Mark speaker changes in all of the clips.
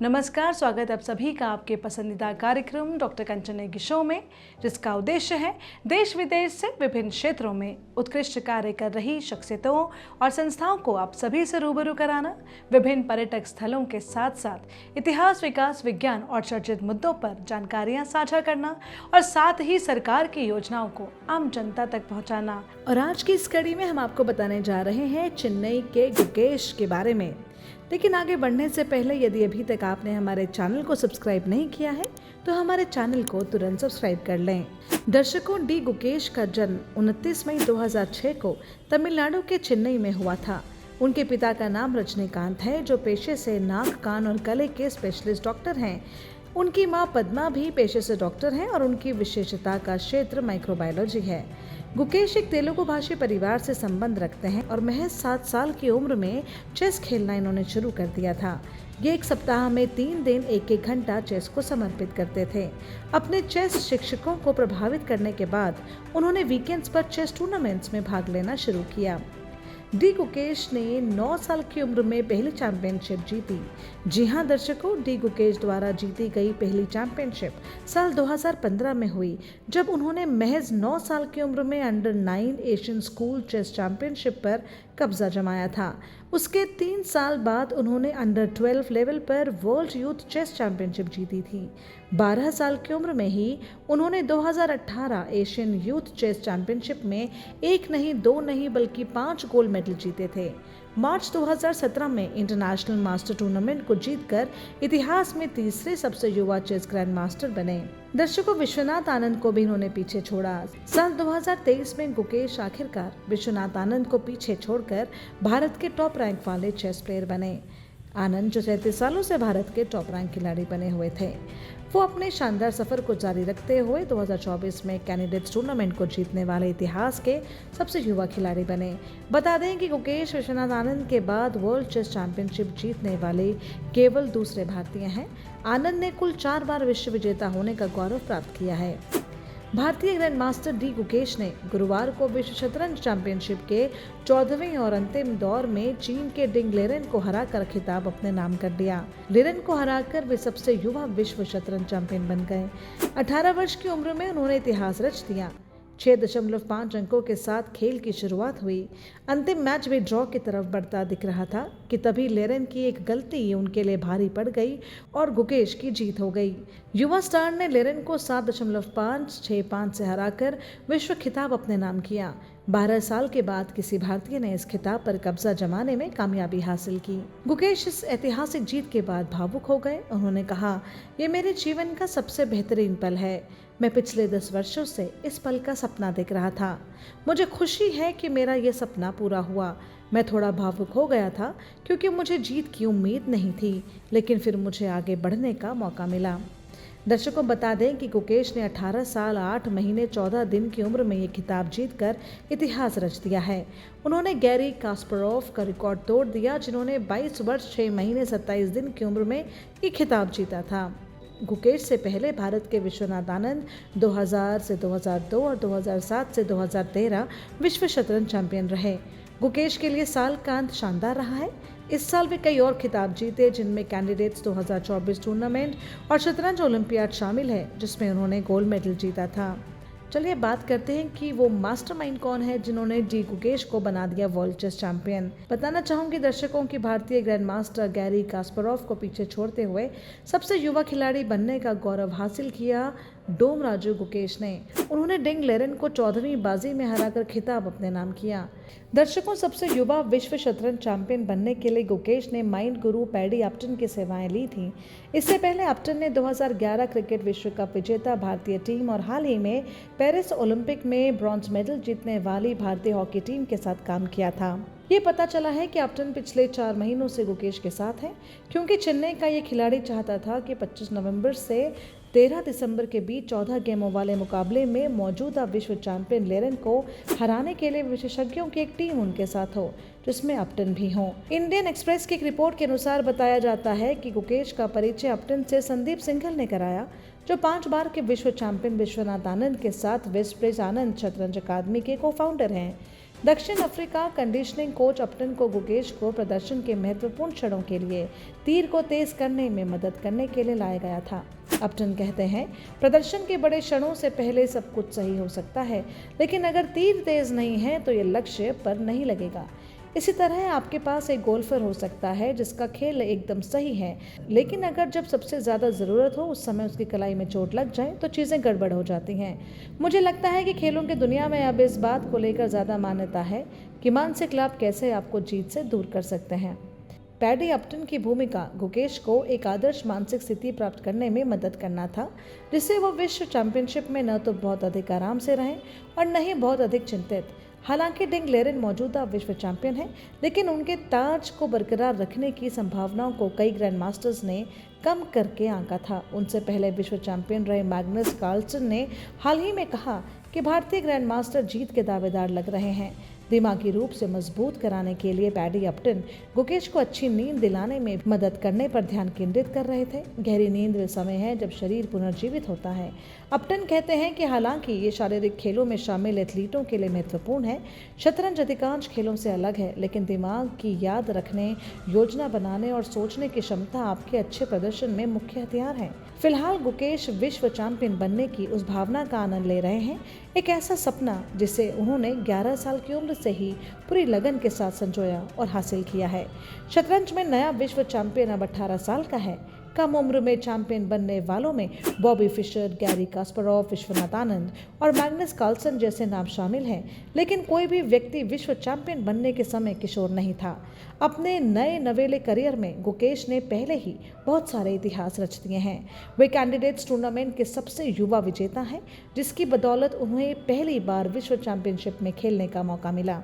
Speaker 1: नमस्कार, स्वागत आप सभी का आपके पसंदीदा कार्यक्रम डॉक्टर कंचन नेगी शो में, जिसका उद्देश्य है देश विदेश से विभिन्न क्षेत्रों में उत्कृष्ट कार्य कर रही शख्सियतों और संस्थाओं को आप सभी से रूबरू कराना, विभिन्न पर्यटक स्थलों के साथ साथ इतिहास, विकास, विज्ञान और चर्चित मुद्दों पर जानकारियां साझा करना और साथ ही सरकार की योजनाओं को आम जनता तक पहुँचाना। और आज की इस कड़ी में हम आपको बताने जा रहे हैं चेन्नई के गुकेश के बारे में। लेकिन आगे बढ़ने से पहले यदि अभी तक आपने हमारे चैनल को सब्सक्राइब नहीं किया है तो हमारे चैनल को तुरंत सब्सक्राइब कर लें। दर्शकों, डी गुकेश का जन्म 29 मई 2006 को तमिलनाडु के चेन्नई में हुआ था। उनके पिता का नाम रजनीकांत है, जो पेशे से नाक, कान और गले के स्पेशलिस्ट डॉक्टर हैं। उनकी मां पद्मा भी पेशे से डॉक्टर हैं और उनकी विशेषता का क्षेत्र माइक्रोबायोलॉजी है। गुकेश एक तेलुगु भाषी परिवार से संबंध रखते हैं और महज 7 साल की उम्र में चेस खेलना इन्होंने शुरू कर दिया था। ये एक सप्ताह में 3 दिन 1-1 घंटा चेस को समर्पित करते थे। अपने चेस शिक्षकों को प्रभावित करने के बाद उन्होंने वीकेंड्स पर चेस टूर्नामेंट्स में भाग लेना शुरू किया। डी गुकेश ने 9 साल की उम्र में पहली चैंपियनशिप जीती। जी हाँ दर्शकों, डी गुकेश द्वारा जीती गई पहली चैंपियनशिप साल 2015 में हुई, जब उन्होंने महज 9 साल की उम्र में under 9 Asian school chess championship पर कब्जा जमाया था। उसके 3 साल बाद उन्होंने अंडर 12 लेवल पर वर्ल्ड यूथ चेस चैंपियनशिप जीती थी। 12 साल की उम्र में ही उन्होंने 2018 एशियन यूथ चेस चैंपियनशिप में 1 नहीं, 2 नहीं बल्कि 5 गोल्ड मेडल जीते थे। मार्च 2017 में इंटरनेशनल मास्टर टूर्नामेंट को जीतकर इतिहास में तीसरे सबसे युवा चेस ग्रैंड मास्टर बने। दर्शकों, विश्वनाथ आनंद को भी इन्होंने पीछे छोड़ा। साल 2023 में गुकेश आखिरकार विश्वनाथ आनंद को पीछे छोड़कर भारत के टॉप रैंक वाले चेस प्लेयर बने। आनंद, जो 37 सालों से भारत के टॉप रैंक खिलाड़ी बने हुए थे, वो अपने शानदार सफर को जारी रखते हुए 2024 में कैंडिडेट्स टूर्नामेंट को जीतने वाले इतिहास के सबसे युवा खिलाड़ी बने। बता दें कि गुकेश विश्वनाथ आनंद के बाद वर्ल्ड चेस चैंपियनशिप जीतने वाले केवल दूसरे भारतीय हैं। आनंद ने कुल 4 बार विश्व विजेता होने का गौरव प्राप्त किया है। भारतीय ग्रैंड मास्टर डी गुकेश ने गुरुवार को विश्व शतरंज चैंपियनशिप के 14वें और अंतिम दौर में चीन के डिंग लेरेन को हराकर खिताब अपने नाम कर लिया। लेरेन को हराकर वे सबसे युवा विश्व शतरंज चैंपियन बन गए। 18 वर्ष की उम्र में उन्होंने इतिहास रच दिया। 6.5 अंकों के साथ खेल की शुरुआत हुई। अंतिम मैच भी ड्रॉ की तरफ बढ़ता दिख रहा था कि तभी लेरेन की एक गलती उनके लिए भारी पड़ गई और गुकेश की जीत हो गई। युवा स्टार ने लेरेन को 7.5-6-5 से हराकर विश्व खिताब अपने नाम किया। 12 साल के बाद किसी भारतीय ने इस खिताब पर कब्जा जमाने में कामयाबी हासिल की। गुकेश इस ऐतिहासिक जीत के बाद भावुक हो गए। उन्होंने कहा, "ये मेरे जीवन का सबसे बेहतरीन पल है। मैं पिछले 10 वर्षों से इस पल का सपना देख रहा था। मुझे खुशी है कि मेरा ये सपना पूरा हुआ। मैं थोड़ा भावुक हो गया था क्योंकि मुझे जीत की उम्मीद नहीं थी, लेकिन फिर मुझे आगे बढ़ने का मौका मिला।" दर्शकों, बता दें कि गुकेश ने 18 साल 8 महीने 14 दिन की उम्र में ये खिताब जीतकर इतिहास रच दिया है। उन्होंने गैरी कास्परोव का रिकॉर्ड तोड़ दिया, जिन्होंने 22 वर्ष 6 महीने 27 दिन की उम्र में ये खिताब जीता था। गुकेश से पहले भारत के विश्वनाथ आनंद 2000 से 2002 और 2007 से 2013 विश्व शतरंज चैंपियन रहे। गुकेश के लिए साल का अंत शानदार रहा है। इस साल वे कई और खिताब जीते, जिनमें कैंडिडेट्स 2024 टूर्नामेंट और शतरंज ओलंपियाड शामिल है, जिसमें उन्होंने गोल्ड मेडल जीता था। चलिए बात करते हैं कि वो मास्टरमाइंड कौन है जिन्होंने डी गुकेश को बना दिया वर्ल्ड चेस चैंपियन। बताना चाहूंगी दर्शकों की भारतीय ग्रैंड मास्टर गैरी कास्परोव को पीछे छोड़ते हुए सबसे युवा खिलाड़ी बनने का गौरव हासिल किया डोम राजू गुकेश ने। उन्होंने डिंग लेरेन को 14वीं बाजी में हराकर खिताब अपने नाम किया। दर्शकों, सबसे युवा विश्व शतरंज चैंपियन बनने के लिए गुकेश ने माइंड गुरु पैडी अपटन की सेवाएं ली थी। इससे पहले अपटन ने 2011 क्रिकेट विश्व कप विजेता भारतीय टीम और हाल ही में पेरिस ओलंपिक में ब्रॉन्ज मेडल जीतने वाली भारतीय हॉकी टीम के साथ काम किया था। ये पता चला है कि अपटन पिछले 4 महीनों से गुकेश के साथ हैं, क्योंकि चेन्नई का ये खिलाड़ी चाहता था कि 25 नवंबर से 13 दिसंबर के बीच 14 गेमों वाले मुकाबले में मौजूदा विश्व चैंपियन लेरेन को हराने के लिए विशेषज्ञों की एक टीम उनके साथ हो, जिसमें अपटन भी हो। इंडियन एक्सप्रेस की एक रिपोर्ट के अनुसार बताया जाता है कि गुकेश का परिचय अपटन से संदीप सिंघल ने कराया, जो 5 बार के विश्व चैंपियन विश्वनाथ आनंद के साथ वेस्ट ब्रिज आनंद शतरंज अकादमी के को फाउंडर हैं। दक्षिण अफ्रीका कंडीशनिंग कोच अपटन को गुकेश को प्रदर्शन के महत्वपूर्ण क्षणों के लिए तीर को तेज करने में मदद करने के लिए लाया गया था। अपटन कहते हैं, प्रदर्शन के बड़े क्षणों से पहले सब कुछ सही हो सकता है, लेकिन अगर तीर तेज नहीं है तो यह लक्ष्य पर नहीं लगेगा। इसी तरह आपके पास एक गोल्फर हो सकता है जिसका खेल एकदम सही है, लेकिन अगर जब सबसे ज़्यादा ज़रूरत हो उस समय उसकी कलाई में चोट लग जाए तो चीज़ें गड़बड़ हो जाती हैं। मुझे लगता है कि खेलों की दुनिया में अब इस बात को लेकर ज़्यादा मान्यता है कि मानसिक लाभ कैसे आपको जीत से दूर कर सकते हैं। पैडी अपटन की भूमिका गुकेश को एक आदर्श मानसिक स्थिति प्राप्त करने में मदद करना था, जिससे वो विश्व चैंपियनशिप में न तो बहुत अधिक आराम से रहें और न ही बहुत अधिक चिंतित। हालांकि डिंग लेरेन मौजूदा विश्व चैंपियन हैं, लेकिन उनके ताज को बरकरार रखने की संभावनाओं को कई ग्रैंड मास्टर्स ने कम करके आंका था। उनसे पहले विश्व चैंपियन रहे मैग्नस कार्लसन ने हाल ही में कहा कि भारतीय ग्रैंड मास्टर जीत के दावेदार लग रहे हैं। दिमागी रूप से मजबूत कराने के लिए पैडी अपटन गुकेश को अच्छी नींद दिलाने में मदद करने पर ध्यान केंद्रित कर रहे थे। गहरी नींद वे समय है जब शरीर पुनर्जीवित होता है। अपटन कहते हैं कि हालांकि ये शारीरिक खेलों में शामिल एथलीटों के लिए महत्वपूर्ण है, शतरंज अधिकांश खेलों से अलग है, लेकिन दिमाग की याद रखने, योजना बनाने और सोचने की क्षमता आपके अच्छे प्रदर्शन में मुख्य हथियार है। फिलहाल गुकेश विश्व चैंपियन बनने की उस भावना का आनंद ले रहे हैं, एक ऐसा सपना जिसे उन्होंने 11 साल की उम्र से ही पूरी लगन के साथ संजोया और हासिल किया है। शतरंज में नया विश्व चैंपियन अब 18 साल का है। कम उम्र में चैंपियन बनने वालों में Bobby Fischer, Garry Kasparov, Viswanathan Anand और मैग्नस कार्लसन जैसे नाम शामिल हैं, लेकिन कोई भी व्यक्ति विश्व चैंपियन बनने के समय किशोर नहीं था। अपने नए नवेले करियर में गुकेश ने पहले ही बहुत सारे इतिहास रच दिए हैं। वे कैंडिडेट्स टूर्नामेंट के सबसे युवा विजेता हैं, जिसकी बदौलत उन्हें पहली बार विश्व चैंपियनशिप में खेलने का मौका मिला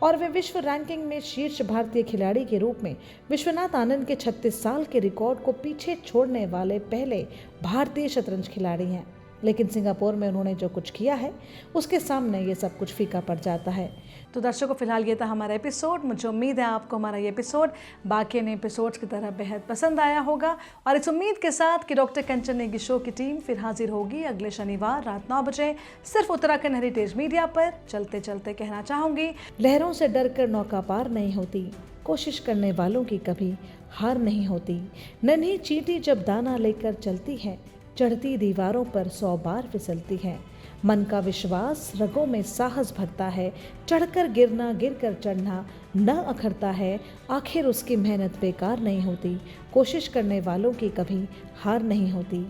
Speaker 1: और वे विश्व रैंकिंग में शीर्ष भारतीय खिलाड़ी के रूप में विश्वनाथ आनंद के 36 साल के रिकॉर्ड को पीछे छोड़ने वाले पहले भारतीय शतरंज खिलाड़ी हैं। लेकिन सिंगापुर में उन्होंने जो कुछ किया है उसके सामने ये सब कुछ फीका पड़ जाता है। तो दर्शकों, फिलहाल ये था हमारा एपिसोड। मुझे उम्मीद है आपको हमारा ये एपिसोड बाकी ने एपिसोड्स की तरह बेहद पसंद आया होगा और इस उम्मीद के साथ कि डॉक्टर कंचन नेगी शो की टीम फिर हाजिर होगी अगले शनिवार रात 9 बजे सिर्फ उत्तराखंड हेरिटेज मीडिया पर। चलते चलते कहना चाहूँगी, लहरों से डरकर नौका पार नहीं होती, कोशिश करने वालों की कभी हार नहीं होती। नन्ही चींटी जब दाना लेकर चलती है, चढ़ती दीवारों पर 100 बार फिसलती है। मन का विश्वास रगों में साहस भरता है, चढ़कर गिरना गिरकर चढ़ना न अखरता है, आखिर उसकी मेहनत बेकार नहीं होती। कोशिश करने वालों की कभी हार नहीं होती,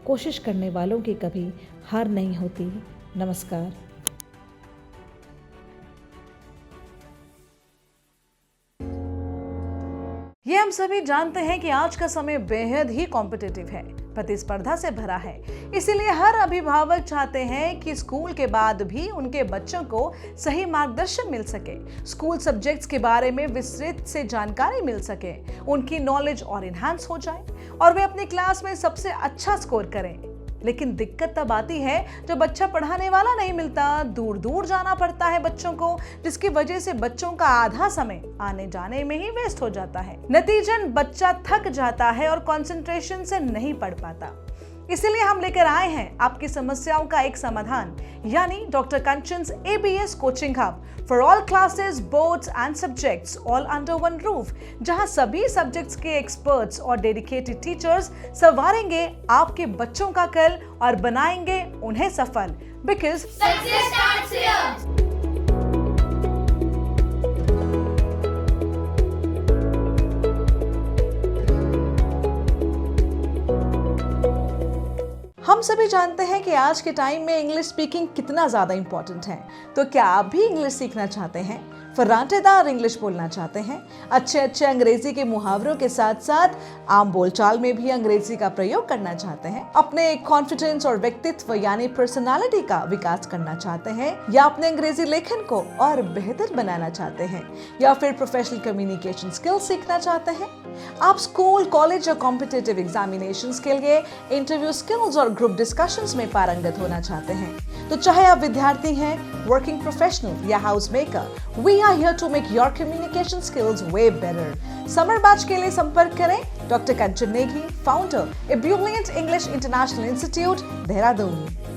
Speaker 1: कोशिश करने वालों की कभी हार नहीं होती। नमस्कार। ये हम सभी जानते हैं कि आज का समय बेहद ही कॉम्पिटिटिव है, प्रतिस्पर्धा से भरा है। इसीलिए हर अभिभावक चाहते हैं कि स्कूल के बाद भी उनके बच्चों को सही मार्गदर्शन मिल सके, स्कूल सब्जेक्ट्स के बारे में विस्तृत से जानकारी मिल सके, उनकी नॉलेज और इन्हांस हो जाए और वे अपनी क्लास में सबसे अच्छा स्कोर करें। लेकिन दिक्कत तब आती है जब बच्चा पढ़ाने वाला नहीं मिलता, दूर दूर जाना पड़ता है बच्चों को, जिसकी वजह से बच्चों का आधा समय आने जाने में ही वेस्ट हो जाता है। नतीजन बच्चा थक जाता है और कंसंट्रेशन से नहीं पढ़ पाता। इसीलिए हम लेकर आए हैं आपकी समस्याओं का एक समाधान, यानी doctor Kanchan's ABS coaching hub for all classes, boards and subjects all under one roof, जहां सभी सब्जेक्ट्स के एक्सपर्ट्स और डेडिकेटेड टीचर्स संवारेंगे आपके बच्चों का कल और बनाएंगे उन्हें सफल। Because success starts here. हम सभी जानते हैं कि आज के टाइम में इंग्लिश स्पीकिंग कितना ज़्यादा इम्पोर्टेंट है। तो क्या आप भी इंग्लिश सीखना चाहते हैं, फर्राटेदार इंग्लिश बोलना चाहते हैं, अच्छे अंग्रेजी के मुहावरों के साथ साथ आम बोलचाल में भी अंग्रेजी का प्रयोग करना चाहते हैं, अपने कॉन्फिडेंस और व्यक्तित्व यानी पर्सनालिटी का विकास करना चाहते हैं, या अपने अंग्रेजी लेखन को और बेहतर बनाना चाहते हैं, या फिर प्रोफेशनल कम्युनिकेशन स्किल्स सीखना चाहते हैं, आप स्कूल, कॉलेज या कॉम्पिटिटिव एग्जामिनेशंस के लिए इंटरव्यू स्किल्स और ग्रुप डिस्कशंस में पारंगत होना चाहते हैं, तो चाहे आप विद्यार्थी हैं, वर्किंग प्रोफेशनल या house maker, we are here to make your communication skills way better. Summer batch के लिए संपर्क करें doctor Kanchan Negi, founder ebullient English international institute, Dehradun.